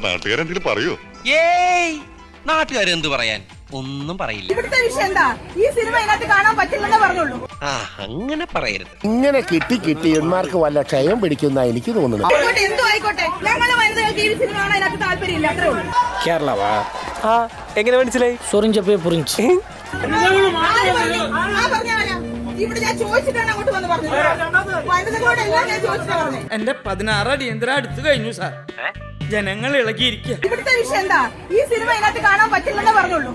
നാട്ടുകാരെന്തെങ്കിലും പറയൂ? ഏയ് നാട്ടുകാരെന്ത് പറയാൻ, ഒന്നും പറയില്ല. ഇവിടുത്തെ വിഷയം എന്താ? ഈ സിനിമ ഇതിനകത്ത് കാണാൻ പറ്റില്ലെന്നേ പറഞ്ഞുള്ളൂ. ആ അങ്ങനെ പറയരുത്. ഇങ്ങനെ കിട്ടി ഇവന്മാർക്ക് വല്ല ക്ഷയം പിടിക്കുന്ന എനിക്ക് തോന്നുന്നു. എന്തോ ആയിക്കോട്ടെ, ഞങ്ങള് വനിതകൾക്ക് ഈ സിനിമ കാണാൻ അതിനകത്ത് താല്പര്യമില്ല, അത്രേ ഉള്ളൂ. കേരളവാ എങ്ങനെ മനസ്സിലായി? ഇവിടെ ഞാൻ ചോദിച്ചിട്ടാണ് അങ്ങോട്ട് വന്ന് പറഞ്ഞത്. വനിതകളോട് എല്ലാം ഞാൻ ചോദിച്ചിട്ടാണ് പറഞ്ഞത്. എന്റെ 16 അടിയന്തരം അടുത്ത് കഴിഞ്ഞു സാർ. ജനങ്ങൾ ഇളകിയിരിക്കുക. ഇവിടുത്തെ വിഷയം എന്താ? ഈ സിനിമ ഇതിനകത്ത് കാണാൻ പറ്റില്ലെന്നേ പറഞ്ഞുള്ളൂ.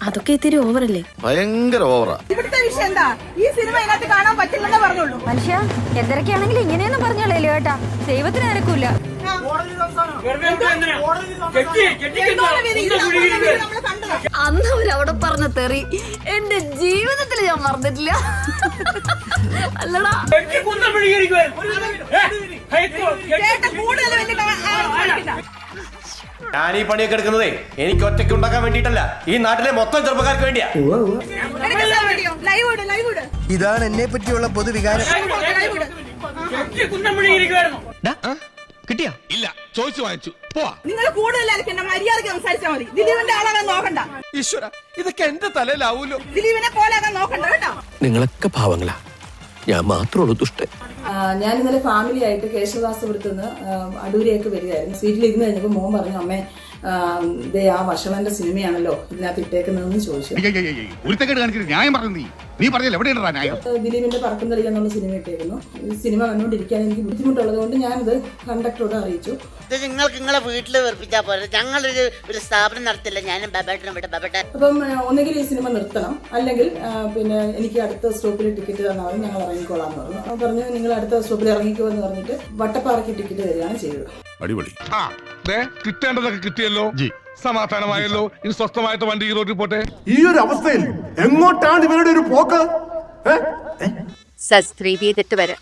അതൊക്കെ ഇത്തിരി ഓവറല്ലേ? ഭയങ്കര ഓവറാ. ഇവിടുത്തെ വിഷയം എന്താ? ഈ സിനിമ ഇതിനകത്ത് കാണാൻ പറ്റില്ലെന്നേ പറഞ്ഞുള്ളൂ. മനുഷ്യ എന്തൊക്കെയാണെങ്കിൽ ഇങ്ങനെയൊന്നും പറഞ്ഞോളൂ കേട്ടാ, ദൈവത്തിന് നിരക്കൂല. അന്ന് അവരവിടെ പറഞ്ഞ തെറി എന്റെ ജീവിതത്തിൽ ഞാൻ മറന്നിട്ടില്ല. അല്ലടാ ഞാൻ ഈ പണിയൊക്കെ എടുക്കുന്നതേ എനിക്ക് ഒറ്റയ്ക്ക് ഉണ്ടാക്കാൻ വേണ്ടിട്ടല്ല, ഈ നാട്ടിലെ മൊത്തം ചെറുപ്പക്കാർക്ക് വേണ്ടിയാ. ഇതാണ് എന്നെ പറ്റിയുള്ള പൊതുവികാരം. കിട്ടിയാ? ഇല്ല, ചോദിച്ചു വാങ്ങിച്ചു. പോവാ. നിങ്ങൾ കൂടുതലായിരിക്കും മര്യാദക്ക് സംസാരിച്ചാൽ മതി. ദിലീപിന്റെ ആളാകാൻ നോക്കണ്ട. ഈശ്വര, ഇതൊക്കെ എന്റെ തലയിലാവൂലോ. ദിലീപിനെ പോലാകാൻ നോക്കണ്ട കേട്ടോ. നിങ്ങളൊക്കെ പാവങ്ങളാ, ഞാൻ മാത്രമുള്ളൂ ദുഷ്ടൻ. ഞാൻ ഇന്നലെ ഫാമിലി ആയിട്ട് കേശവദാസപുരത്ത് നിന്ന് അടൂരിയൊക്കെ വരികയായിരുന്നു. സീറ്റിലിരുന്ന് കഴിഞ്ഞപ്പോൾ മോൻ പറഞ്ഞു, അമ്മേ ദേ ആ വഷളന്റെ സിനിമയാണല്ലോ ഇതിനകത്ത് ഇട്ടേക്കുന്നതെന്ന് ചോദിച്ചു. ദിലീപിന്റെ പറക്കുന്നടി എന്നുള്ള സിനിമ ഇട്ടേക്കുന്നു. ഈ സിനിമ കണ്ടുകൊണ്ടിരിക്കാൻ എനിക്ക് ബുദ്ധിമുട്ടുള്ളത് കൊണ്ട് ഞാനിത് കണ്ടക്ടറോട് അറിയിച്ചു. നിങ്ങൾക്ക് നിങ്ങളെ വീട്ടിൽ വെറുപ്പിച്ചാൽ പോലെ ഞങ്ങളൊരു സ്ഥാപനം നടത്തില്ല. ഞാനും അപ്പം ഒന്നുകിൽ ഈ സിനിമ നിർത്തണം, അല്ലെങ്കിൽ പിന്നെ എനിക്ക് അടുത്ത സ്റ്റോപ്പിൽ ടിക്കറ്റ് തന്നാൽ ഞങ്ങൾ ഇറങ്ങിക്കോളാന്ന് പറഞ്ഞു. അപ്പോൾ പറഞ്ഞു നിങ്ങൾ അടുത്ത സ്റ്റോപ്പിൽ ഇറങ്ങിക്കോ എന്ന് പറഞ്ഞിട്ട് വട്ടപ്പാറയ്ക്ക് ടിക്കറ്റ് തരികയാണ് ചെയ്തത്. അടിപൊളി. കിട്ടേണ്ടതൊക്കെ കിട്ടിയല്ലോ, സമാധാനമായല്ലോ. ഇനി സ്വസ്ഥമായിട്ട് വണ്ടി ഈ റോഡിൽ പോട്ടെ. ഈ ഒരു അവസ്ഥയിൽ എങ്ങോട്ടാണ് ഇവരുടെ ഒരു പോക്ക്? സബ്സ്ക്രൈബ് ചെയ്തിട്ട് വരാം.